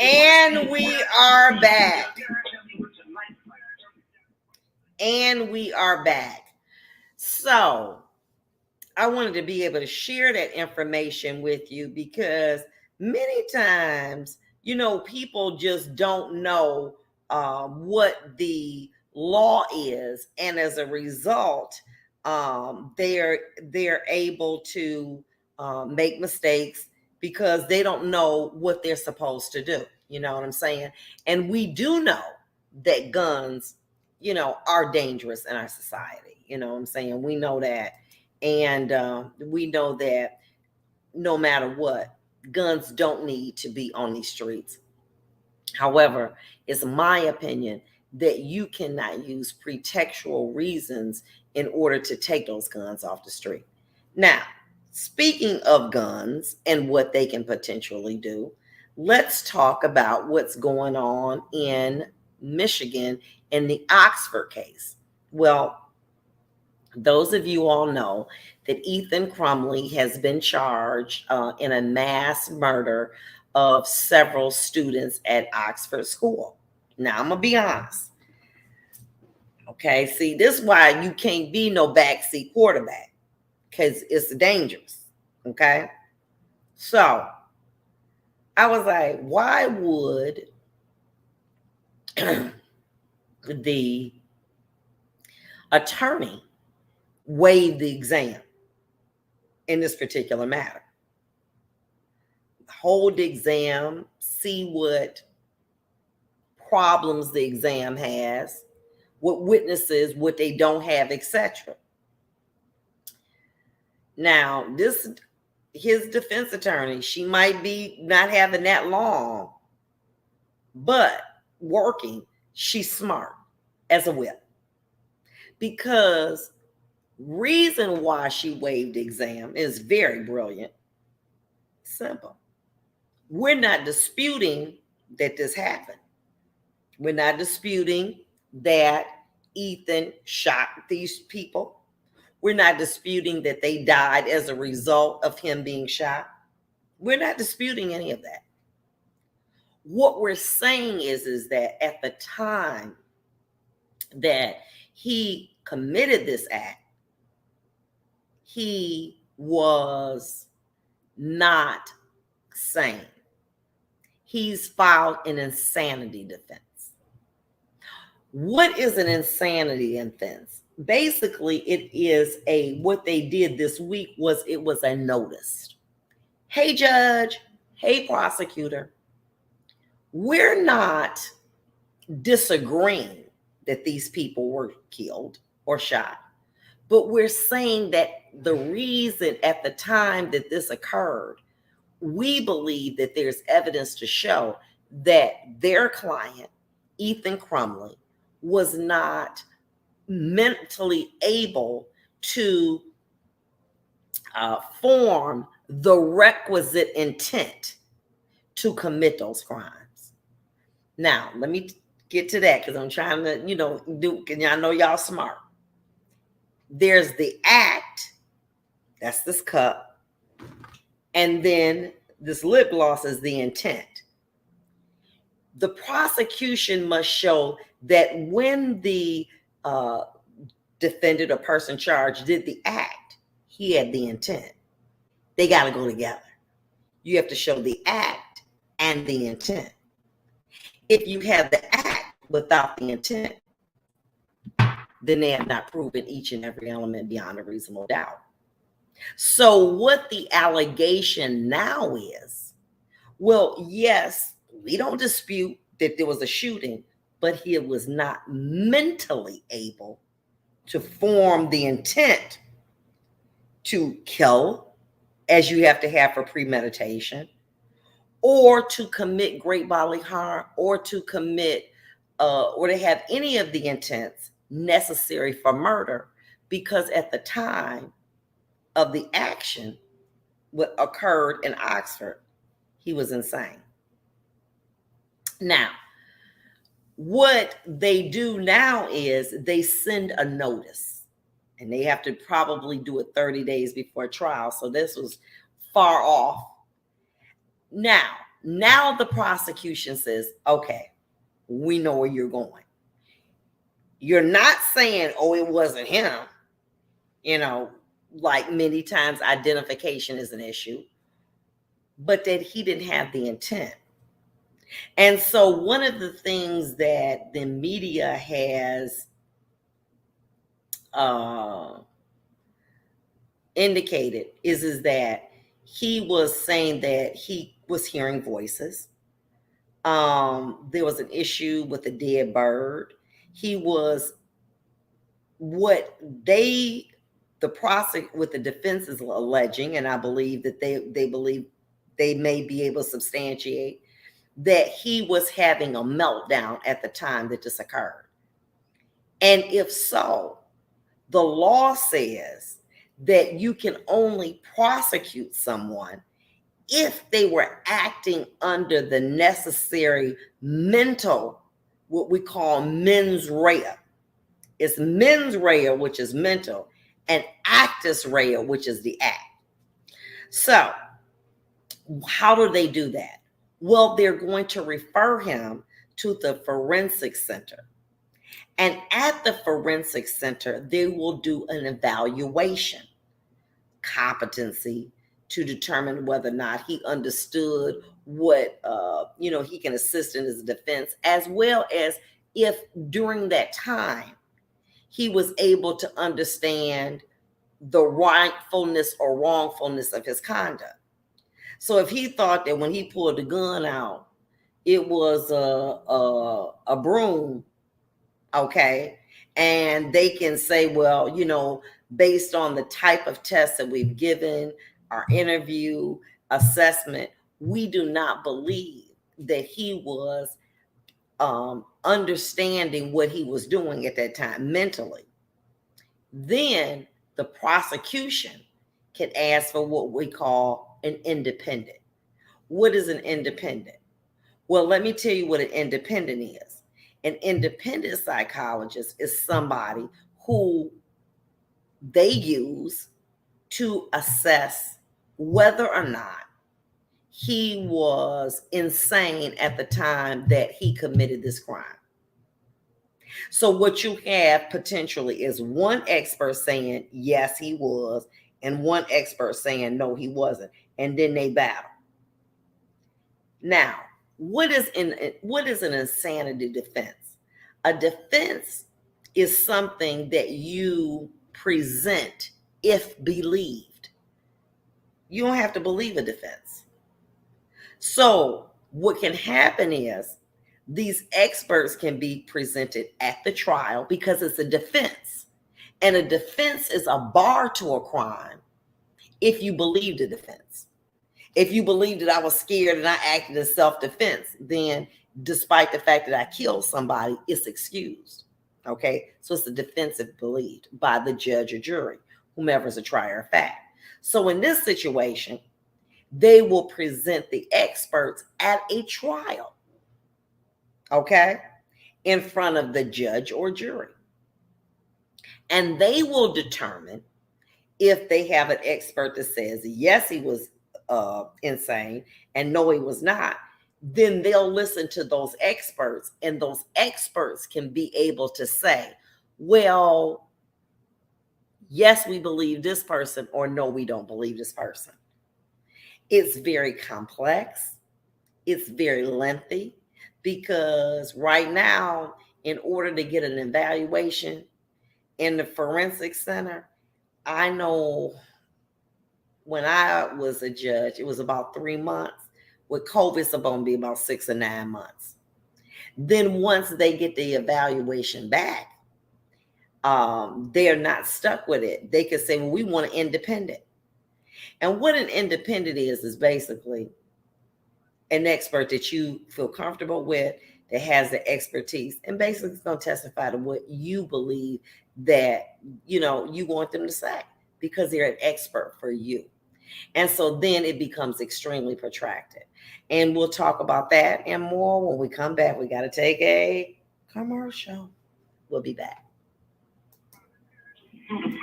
And we are back. And we are back. So I wanted to be able to share that information with you because many times, people just don't know what the law is, and as a result, they're able to make mistakes because they don't know what they're supposed to do. You know what I'm saying? And we do know that guns, are dangerous in our society. You know what I'm saying? We know that. And we know that no matter what, guns don't need to be on these streets. However, it's my opinion that you cannot use pretextual reasons in order to take those guns off the street. Now, speaking of guns and what they can potentially do, let's talk about what's going on in Michigan in the Oxford case. Well, those of you all know that Ethan Crumley has been charged in a mass murder of several students at Oxford School. Now, I'm going to be honest. Okay, see, this is why you can't be no backseat quarterback, because it's dangerous. Okay, so I was like, why would the attorney waive the exam in this particular matter? Hold the exam, see what problems the exam has, what witnesses, what they don't have, etc. Now, his defense attorney, she might be not having that long, but working, she's smart as a whip. Because reason why she waived the exam is very brilliant. Simple. We're not disputing that this happened. We're not disputing that Ethan shot these people. We're not disputing that they died as a result of him being shot. We're not disputing any of that. What we're saying is that at the time that he committed this act, he was not sane. He's filed an insanity defense. What is an insanity defense? Basically, it is what they did this week was it was a notice. Hey, judge. Hey, prosecutor. We're not disagreeing that these people were killed or shot, but we're saying that the reason at the time that this occurred, we believe that there's evidence to show that their client, Ethan Crumley, was not mentally able to form the requisite intent to commit those crimes. Now, let me get to that because I'm trying to, and I know y'all smart. There's the act, that's this cup, and then this lip gloss is the intent. The prosecution must show that when the defendant or person charged did the act, he had the intent. They got to go together. You have to show the act and the intent. If you have the act without the intent, then they have not proven each and every element beyond a reasonable doubt. So what the allegation now is, well, yes, we don't dispute that there was a shooting, but he was not mentally able to form the intent to kill, as you have to have for premeditation, or to commit great bodily harm, or to commit, or to have any of the intents necessary for murder, because at the time of the action, what occurred in Oxford, he was insane. Now, what they do now is they send a notice, and they have to probably do it 30 days before trial. So this was far off. Now, Now the prosecution says, okay, we know where you're going. You're not saying, oh, it wasn't him. Like many times identification is an issue, but that he didn't have the intent. And so one of the things that the media has indicated is that he was saying that he was hearing voices. There was an issue with a dead bird. He was what the defense is alleging, and I believe that they believe they may be able to substantiate that he was having a meltdown at the time that this occurred. And if so, the law says that you can only prosecute someone if they were acting under the necessary mental, what we call mens rea. It's mens rea, which is mental, and actus rea, which is the act. So how do they do that? Well, they're going to refer him to the forensic center. And at the forensic center, they will do an evaluation, competency, to determine whether or not he understood what, he can assist in his defense, as well as if during that time he was able to understand the rightfulness or wrongfulness of his conduct. So if he thought that when he pulled the gun out, it was a broom, okay, and they can say, well, based on the type of tests that we've given, our interview, assessment, we do not believe that he was understanding what he was doing at that time mentally. Then the prosecution can ask for what we call an independent. What is an independent? Well, let me tell you what an independent is. An independent psychologist is somebody who they use to assess whether or not he was insane at the time that he committed this crime. So what you have potentially is one expert saying, yes, he was, and one expert saying, no, he wasn't. And then they battle. Now, what is an insanity defense? A defense is something that you present if believed. You don't have to believe a defense. So what can happen is these experts can be presented at the trial because it's a defense. And a defense is a bar to a crime if you believe the defense. If you believe that I was scared and I acted in self-defense, then despite the fact that I killed somebody, it's excused. Okay? So it's a defense if believed by the judge or jury, whomever is a trier of fact. So in this situation, they will present the experts at a trial, okay, in front of the judge or jury. And they will determine if they have an expert that says, yes, he was insane, and no, he was not. Then they'll listen to those experts, and those experts can be able to say, well, yes, we believe this person, or no, we don't believe this person. It's very complex. It's very lengthy because right now, in order to get an evaluation in the forensic center, I know when I was a judge, it was about 3 months. With COVID, it's going to be about 6 or 9 months. Then once they get the evaluation back, they're not stuck with it. They can say, well, we want an independent. And what an independent is basically an expert that you feel comfortable with, that has the expertise, and basically it's going to testify to what you believe that, you want them to say, because they're an expert for you. And so then it becomes extremely protracted. And we'll talk about that and more when we come back. We got to take a commercial. We'll be back.